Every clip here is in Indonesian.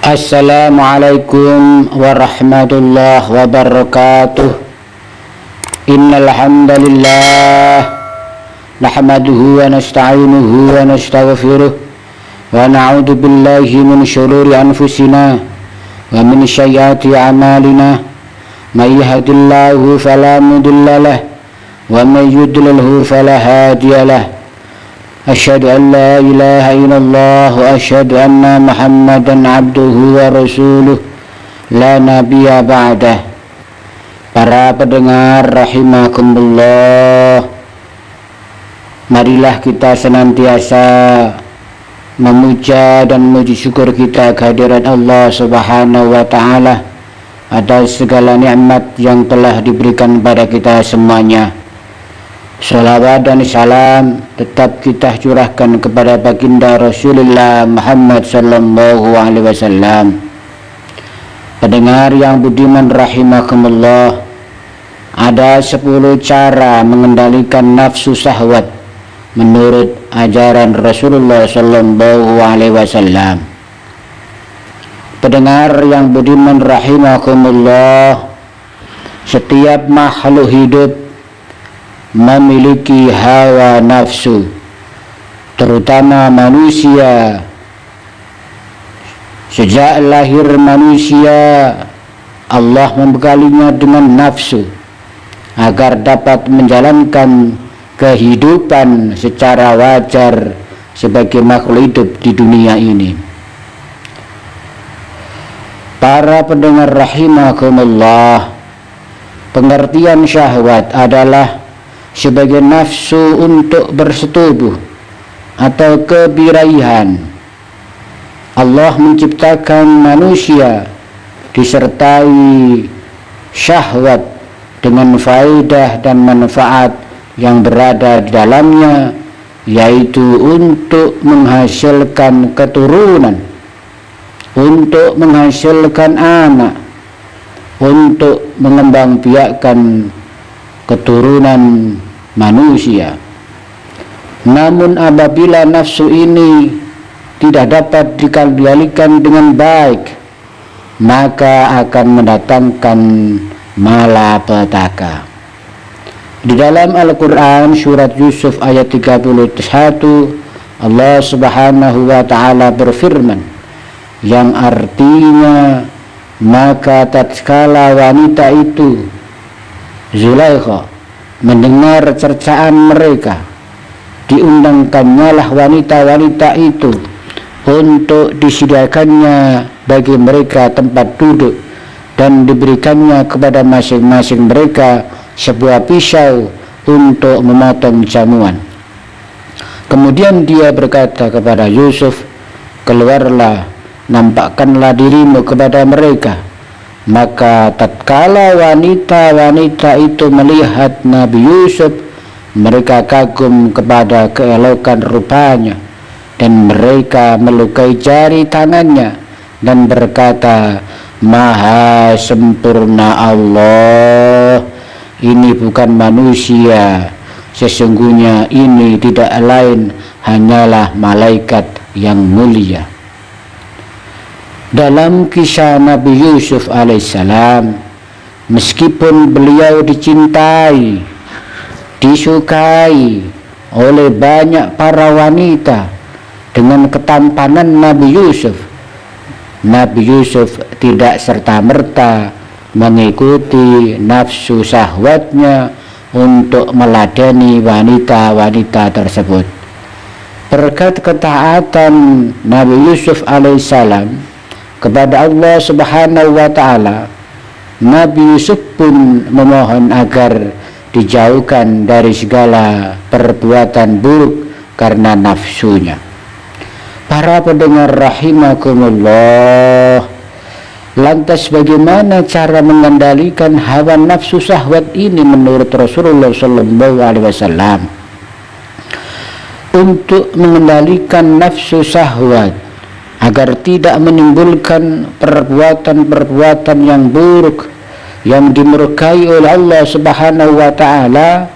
Assalamualaikum warahmatullahi wabarakatuh. Innal hamdalillah nahmaduhu wa nasta'inuhu wa nastaghfiruh wa na'udzu billahi min shururi anfusina wa min sayyiati a'malina. May yahdihillahu fala mudilla lahu wa may yudlilhu fala hadiya lahu. Asyhadu an la ilaha illallah wa asyhadu anna Muhammadan abduhu wa rasuluh la nabiyya ba'dah. Para pendengar rahimakumullah, marilah kita senantiasa memuja dan memuji syukur kita kehadirat Allah Subhanahu wa taala atas segala nikmat yang telah diberikan pada kita semuanya. Salawat dan salam tetap kita curahkan kepada baginda Rasulullah Muhammad sallallahu alaihi wasallam. Pendengar yang budiman rahimakumullah, ada 10 cara mengendalikan nafsu syahwat menurut ajaran Rasulullah sallallahu alaihi wasallam. Pendengar yang budiman rahimakumullah, setiap makhluk hidup memiliki hawa nafsu, terutama manusia. Sejak lahir manusia, Allah membekalinya dengan nafsu agar dapat menjalankan kehidupan secara wajar sebagai makhluk hidup di dunia ini. Para pendengar rahimakumullah, pengertian syahwat adalah sebagai nafsu untuk bersetubuh atau kebirahian. Allah menciptakan manusia disertai syahwat dengan faedah dan manfaat yang berada di dalamnya, yaitu untuk menghasilkan keturunan, untuk menghasilkan anak, untuk mengembangbiakkan keturunan manusia. Namun apabila nafsu ini tidak dapat dikendalikan dengan baik, maka akan mendatangkan malapetaka. Di dalam Al-Quran surat Yusuf ayat 31, Allah Subhanahu wa ta'ala berfirman, yang artinya, maka tatkala wanita itu, Zulaikha, mendengar cercaan mereka, diundangkannya lah wanita-wanita itu untuk disediakannya bagi mereka tempat duduk dan diberikannya kepada masing-masing mereka sebuah pisau untuk memotong jamuan. Kemudian dia berkata kepada Yusuf, keluarlah, nampakkanlah dirimu kepada mereka. Maka tatkala wanita-wanita itu melihat Nabi Yusuf, mereka kagum kepada keelokan rupanya, dan mereka melukai jari tangannya dan berkata, Maha sempurna Allah, ini bukan manusia, sesungguhnya ini tidak lain hanyalah malaikat yang mulia. Dalam kisah Nabi Yusuf alaihissalam, meskipun beliau dicintai, disukai oleh banyak para wanita dengan ketampanan Nabi Yusuf tidak serta-merta mengikuti nafsu syahwatnya untuk meladeni wanita-wanita tersebut. Berkat ketaatan Nabi Yusuf alaihissalam kepada Allah Subhanahu wa ta'ala, Nabi Yusuf pun memohon agar dijauhkan dari segala perbuatan buruk karena nafsunya. Para pendengar rahimakumullah, lantas bagaimana cara mengendalikan hawa nafsu syahwat ini menurut Rasulullah sallallahu alaihi wasallam? Untuk mengendalikan nafsu syahwat agar tidak menimbulkan perbuatan-perbuatan yang buruk yang dimurkai oleh Allah Subhanahu wa ta'ala,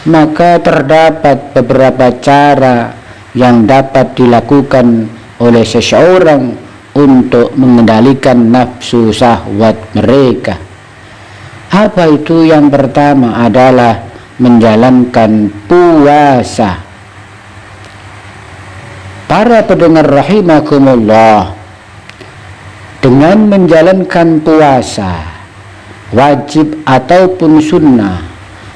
maka terdapat beberapa cara yang dapat dilakukan oleh seseorang untuk mengendalikan nafsu syahwat mereka. Apa itu? Yang pertama adalah menjalankan puasa. Para pendengar rahimakumullah, dengan menjalankan puasa, wajib ataupun sunnah,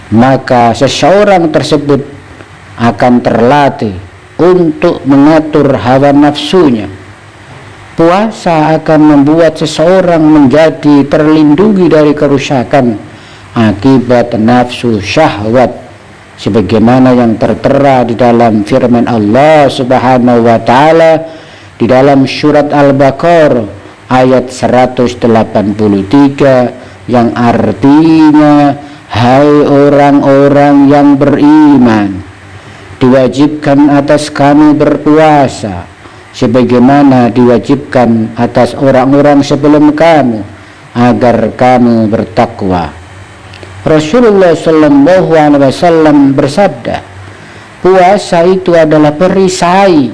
maka seseorang tersebut akan terlatih untuk mengatur hawa nafsunya. Puasa akan membuat seseorang menjadi terlindungi dari kerusakan akibat nafsu syahwat, sebagaimana yang tertera di dalam firman Allah Subhanahu wa taala di dalam surat Al-Baqarah ayat 183 yang artinya, hai orang-orang yang beriman, diwajibkan atas kamu berpuasa sebagaimana diwajibkan atas orang-orang sebelum kamu, agar kamu bertakwa. Rasulullah sallallahu alaihi wasallam bersabda, puasa itu adalah perisai.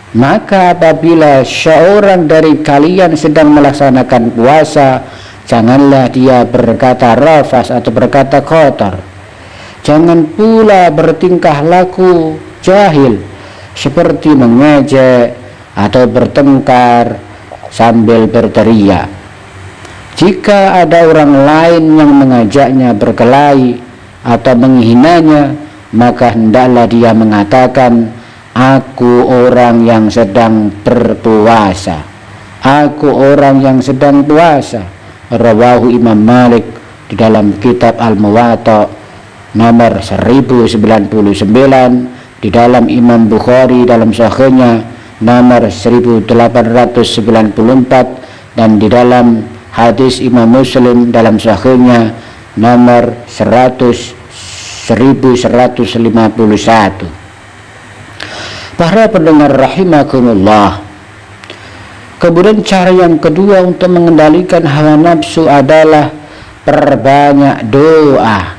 Maka apabila seorang dari kalian sedang melaksanakan puasa, janganlah dia berkata rafas atau berkata kotor. Jangan pula bertingkah laku jahil seperti mengejek atau bertengkar sambil berteriak. Jika ada orang lain yang mengajaknya berkelahi atau menghinanya, maka hendaklah dia mengatakan, aku orang yang sedang berpuasa, aku orang yang sedang puasa. Rawahu Imam Malik di dalam kitab Al-Muwatta nomor 1099, di dalam Imam Bukhari dalam sahihnya nomor 1894, dan di dalam hadis Imam Muslim dalam sahihnya nomor 1151. Para pendengar rahimakumullah, kemudian cara yang kedua untuk mengendalikan hawa nafsu adalah perbanyak doa.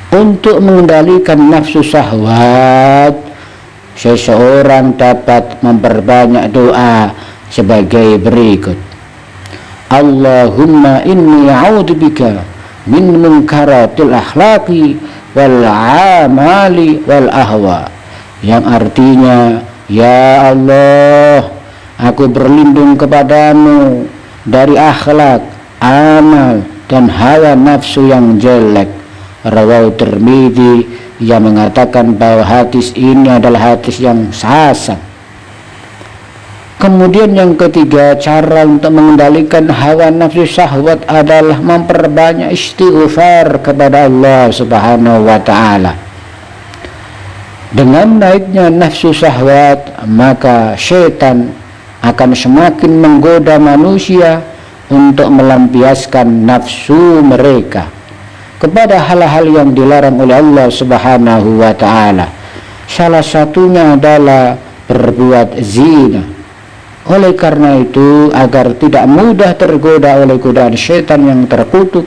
Untuk mengendalikan nafsu syahwat, seseorang dapat memperbanyak doa sebagai berikut. Allahumma inni a'udzubika min munkaratil akhlaqi wal amali wal ahwa, yang artinya, ya Allah, aku berlindung kepadamu dari akhlak, amal, dan hawa nafsu yang jelek. Rawahu Tirmidzi, yang mengatakan bahwa hadis ini adalah hadis yang hasan. Kemudian yang ketiga, cara untuk mengendalikan hawa nafsu syahwat adalah memperbanyak istighfar kepada Allah Subhanahu wa taala. Dengan naiknya nafsu syahwat, maka syaitan akan semakin menggoda manusia untuk melampiaskan nafsu mereka kepada hal-hal yang dilarang oleh Allah Subhanahu wa taala. Salah satunya adalah berbuat zina. Oleh karena itu, agar tidak mudah tergoda oleh godaan syaitan yang terkutuk,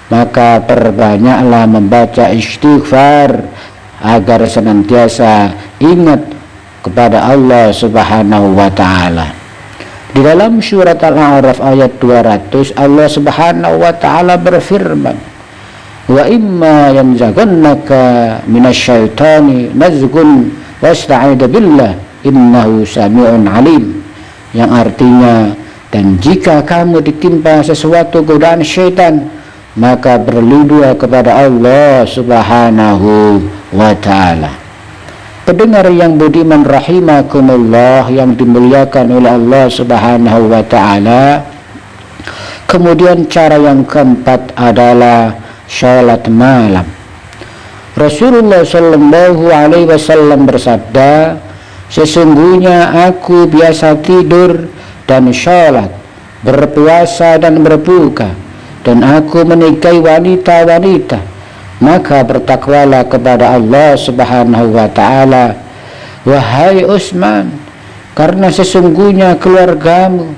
maka perbanyaklah membaca istighfar agar senantiasa ingat kepada Allah Subhanahu wa taala. Di dalam surat Al-A'raf ayat 200, Allah Subhanahu wa taala berfirman, wa imma yanzaghannaka minasyaitani nazghun wasta'idz billah innahu sami'un alim, yang artinya, dan jika kamu ditimpa sesuatu godaan syaitan, maka berlindunglah kepada Allah Subhanahu wa ta'ala. Pendengar yang budiman rahimakumullah, yang dimuliakan oleh Allah Subhanahu wa ta'ala, kemudian cara yang keempat adalah salat malam. Rasulullah sallallahu alaihi wasallam bersabda, sesungguhnya aku biasa tidur dan salat, berpuasa dan berbuka, dan aku menikahi wanita-wanita, maka bertakwalah kepada Allah Subhanahu wa ta'ala, wahai Utsman, karena sesungguhnya keluargamu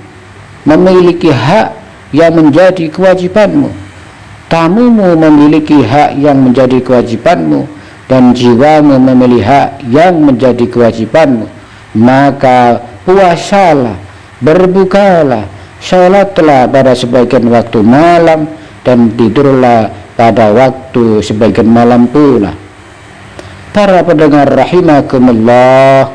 memiliki hak yang menjadi kewajibanmu, tamumu memiliki hak yang menjadi kewajibanmu, dan jiwamu memiliki hak yang menjadi kewajibanmu. Maka puasalah berbukalah, sholatlah pada sebagian waktu malam, dan tidurlah pada waktu sebagian malam pula. Para pendengar rahimakumullah,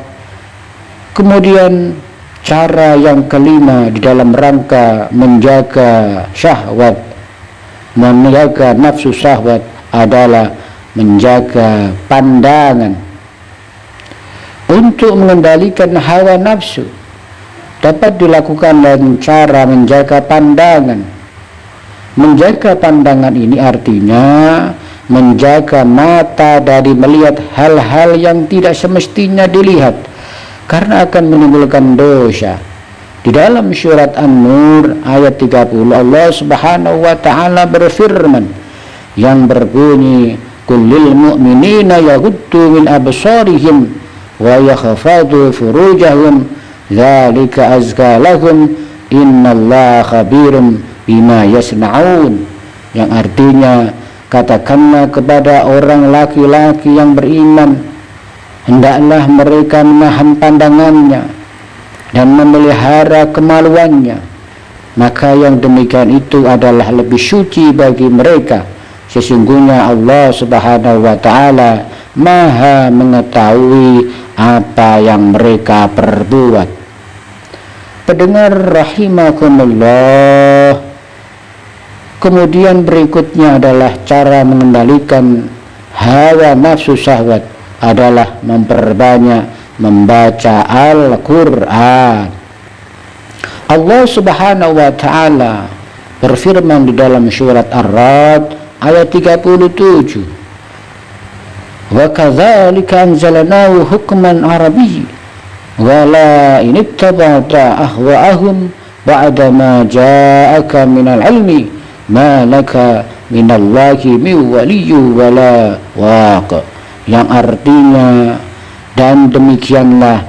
kemudian cara yang kelima di dalam rangka menjaga syahwat, menjaga nafsu syahwat adalah menjaga pandangan. Untuk mengendalikan hawa nafsu dapat dilakukan dengan cara menjaga pandangan. Menjaga pandangan ini artinya menjaga mata dari melihat hal-hal yang tidak semestinya dilihat, karena akan menimbulkan dosa. Di dalam surat An-Nur ayat 30 Allah Subhanahu wa taala berfirman yang berbunyi, kullil mu'minina yaghuddu min absarihim wa yakhfadu furujahum dzalika azka lahum innallaha khabirum bima yasna'un, yang artinya katakanlah kepada orang laki-laki yang beriman, hendaklah mereka menahan pandangannya dan memelihara kemaluannya, maka yang demikian itu adalah lebih suci bagi mereka. Sesungguhnya Allah Subhanahu wa taala Maha mengetahui apa yang mereka perbuat. Pendengar rahimakumullah, kemudian berikutnya adalah cara mengendalikan hawa nafsu syahwat adalah memperbanyak membaca Al-Quran. Allah Subhanahu wa taala berfirman di dalam surat Ar-Ra'd ayat 37, wa kadzalika anzalnahu hukman arabiyyan wa la in ittaba'ta ahwa'ahum ba'da ma ja'aka minal ilmi ma laka minallahi min waliyyin wala waq, yang artinya, dan demikianlah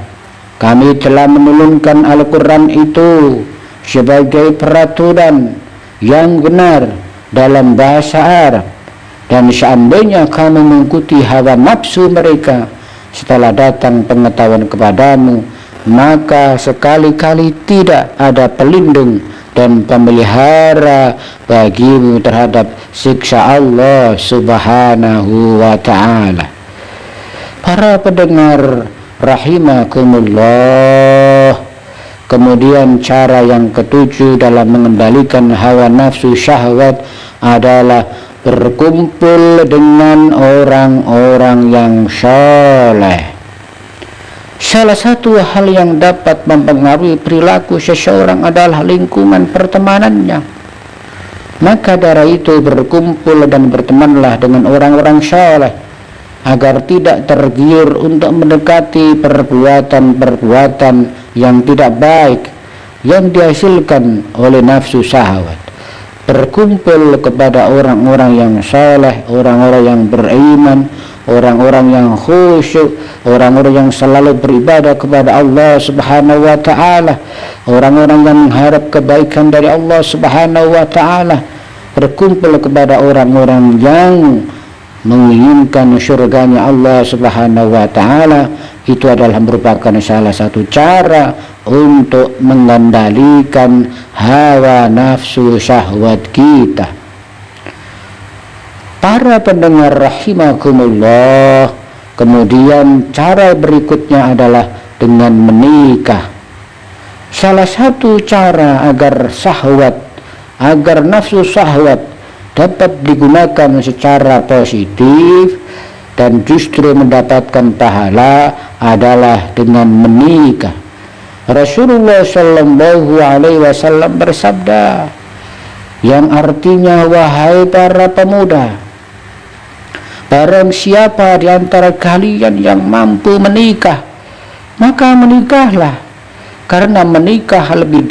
kami telah menurunkan Al-Quran itu sebagai peraturan yang benar dalam bahasa Arab, dan seandainya kamu mengikuti hawa nafsu mereka setelah datang pengetahuan kepadamu, maka sekali-kali tidak ada pelindung dan pemelihara bagimu terhadap siksa Allah Subhanahu wa ta'ala. Para pendengar rahimakumullah, kemudian cara yang ketujuh dalam mengendalikan hawa nafsu syahwat adalah berkumpul dengan orang-orang yang saleh. Salah satu hal yang dapat mempengaruhi perilaku seseorang adalah lingkungan pertemanannya. Maka dari itu berkumpul dan bertemanlah dengan orang-orang saleh agar tidak tergiur untuk mendekati perbuatan-perbuatan yang tidak baik yang dihasilkan oleh nafsu syahwat. Berkumpul kepada orang-orang yang saleh, orang-orang yang beriman, orang-orang yang khusyuk, orang-orang yang selalu beribadah kepada Allah Subhanahu wa ta'ala, orang-orang yang mengharap kebaikan dari Allah Subhanahu wa ta'ala. Berkumpul kepada orang-orang yang menginginkan surganya Allah Subhanahu wa ta'ala, itu adalah merupakan salah satu cara untuk mengendalikan hawa nafsu syahwat kita. Para pendengar rahimakumullah, kemudian cara berikutnya adalah dengan menikah. Salah satu cara agar nafsu syahwat dapat digunakan secara positif dan justru mendapatkan pahala adalah dengan menikah. Rasulullah Shallallahu Alaihi Wasallam bersabda, yang artinya, wahai para pemuda, barang siapa di antara kalian yang mampu menikah, maka menikahlah, karena menikah lebih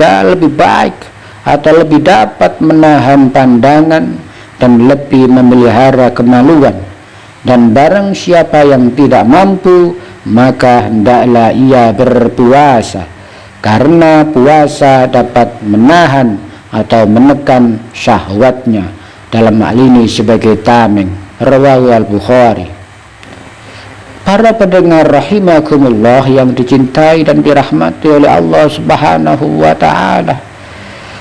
baik atau lebih dapat menahan pandangan dan lebih memelihara kemaluan. Dan barang siapa yang tidak mampu, maka hendaklah ia berpuasa, karena puasa dapat menahan atau menekan syahwatnya, dalam hal ini sebagai tameng. Rawahu al-Bukhari. Para pendengar rahimakumullah yang dicintai dan dirahmati oleh Allah Subhanahu wa taala.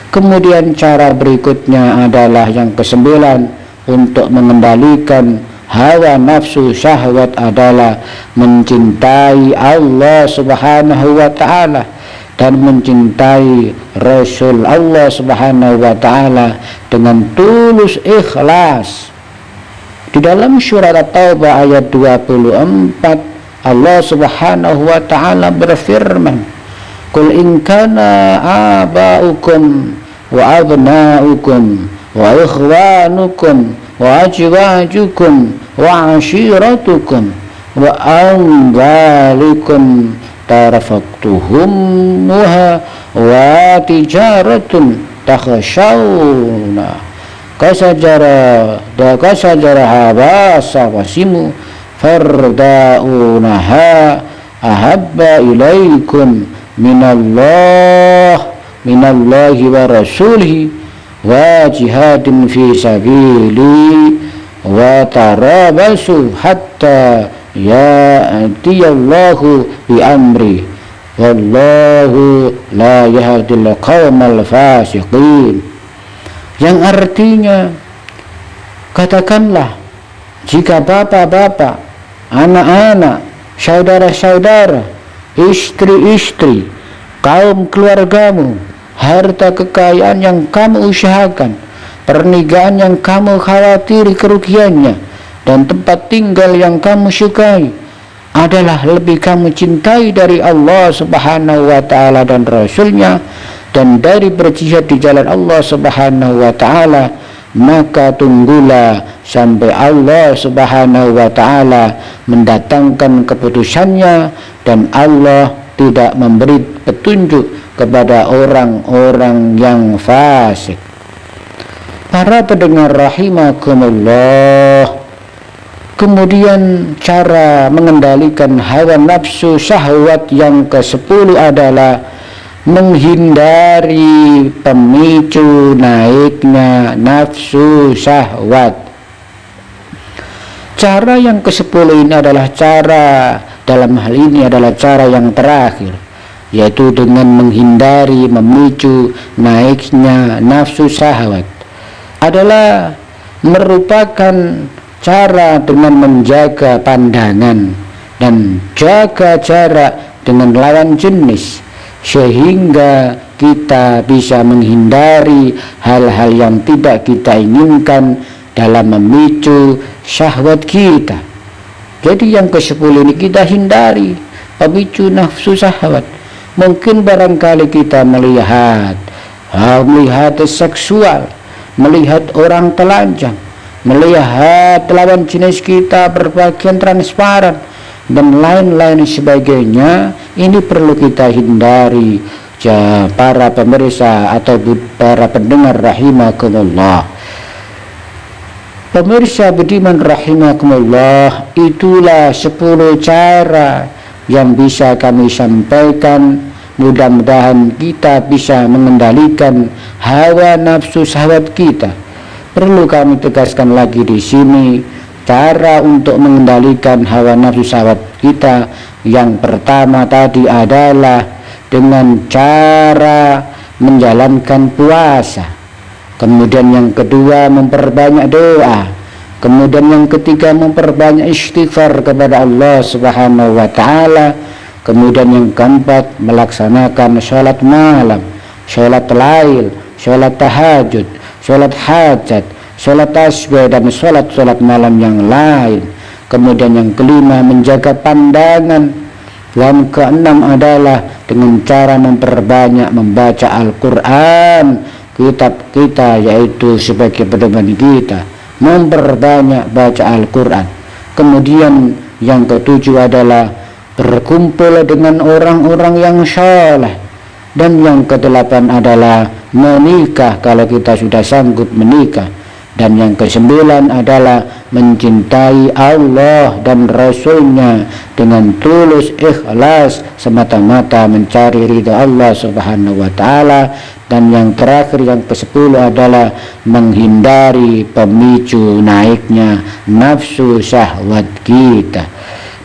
Kemudian cara berikutnya adalah yang kesembilan, untuk mengendalikan hawa nafsu syahwat adalah mencintai Allah Subhanahu wa taala dan mencintai Rasul Allah Subhanahu wa taala dengan tulus ikhlas. Di dalam surat At-Taubah ayat 24, Allah Subhanahu wa taala berfirman, "Qul in kana aba'ukum wa abna'ukum wa ikhwanukum wa azwajukum wa ashiratukum wa amwalikum tarafaqtuhumha wa tijaratun takhshawna kasajara habasa wasimu fardaunaha ahabba ilaikum minallahi wa rasulihi wa jihadin fi sabili wa tarabasu hatta ya'tiyallahu bi amri wallahu la yahdil qaumal fasiqin. Yang artinya, katakanlah, jika bapak-bapak, anak-anak, saudara-saudara, istri-istri, kaum keluargamu, harta kekayaan yang kamu usahakan, pernikahan yang kamu khawatiri kerugiannya, dan tempat tinggal yang kamu sukai adalah lebih kamu cintai dari Allah Subhanahu wa taala dan Rasulnya, dan dari berjihad di jalan Allah Subhanahu wa taala, maka tunggulah sampai Allah Subhanahu wa taala mendatangkan keputusannya dan Allah tidak memberi petunjuk kepada orang-orang yang fasik. Para pendengar rahimakumullah, kemudian cara mengendalikan hawa nafsu syahwat yang ke-10 adalah menghindari pemicu naiknya nafsu syahwat. Cara yang ke-10 ini adalah dalam hal ini adalah cara yang terakhir, yaitu dengan menghindari memicu naiknya nafsu syahwat adalah merupakan cara dengan menjaga pandangan dan jaga jarak dengan lawan jenis, sehingga kita bisa menghindari hal-hal yang tidak kita inginkan dalam memicu syahwat kita. Jadi yang ke-10 ini kita hindari pemicu nafsu syahwat. Mungkin barangkali kita melihat seksual, melihat orang telanjang, melihat lawan jenis kita berpakaian transparan, dan lain-lain sebagainya. Ini perlu kita hindari, para pemirsa atau para pendengar rahimakumullah. Pemirsa budiman rahimakumullah, itulah 10 cara yang bisa kami sampaikan. Mudah-mudahan kita bisa mengendalikan hawa nafsu syahwat kita. Perlu kami tegaskan lagi di sini, cara untuk mengendalikan hawa nafsu syahwat kita yang pertama tadi adalah dengan cara menjalankan puasa. Kemudian yang kedua memperbanyak doa. Kemudian yang ketiga memperbanyak istighfar kepada Allah Subhanahu wa taala. Kemudian yang keempat melaksanakan sholat malam, sholat lail, sholat tahajud, sholat hajat, sholat tasbih, dan sholat malam yang lain. Kemudian yang kelima menjaga pandangan. Yang keenam adalah dengan cara memperbanyak membaca Al-Quran, kitab kita, yaitu sebagai pedoman kita, memperbanyak baca Al-Quran. Kemudian yang ketujuh adalah berkumpul dengan orang-orang yang saleh. Dan yang kedelapan adalah menikah kalau kita sudah sanggup menikah. Dan yang ke-9 adalah mencintai Allah dan Rasulnya dengan tulus ikhlas, semata-mata mencari ridha Allah Subhanahu wa ta'ala. Dan yang terakhir, yang ke-10 adalah menghindari pemicu naiknya nafsu syahwat kita.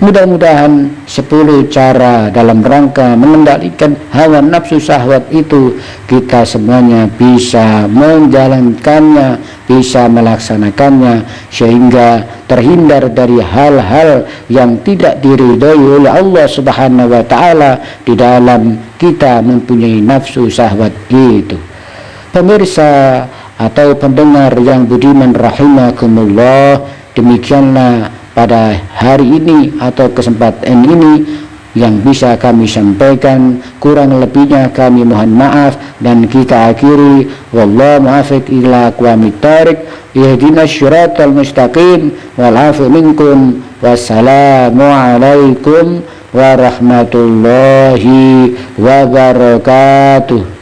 Mudah-mudahan 10 cara dalam rangka mengendalikan hawa nafsu syahwat itu kita semuanya bisa menjalankannya, bisa melaksanakannya, sehingga terhindar dari hal-hal yang tidak diridhai oleh Allah Subhanahu wa Ta'ala di dalam kita mempunyai nafsu syahwat itu. Pemirsa atau pendengar yang budiman rahimakumullah, demikianlah pada hari ini atau kesempatan ini yang bisa kami sampaikan. Kurang lebihnya kami mohon maaf dan kita akhiri. Wallahu muwaffiq ila aqwamit thariq. Ihdinas syiratal mustaqim wal afu minkum. Wassalamu alaikum warahmatullahi wabarakatuh.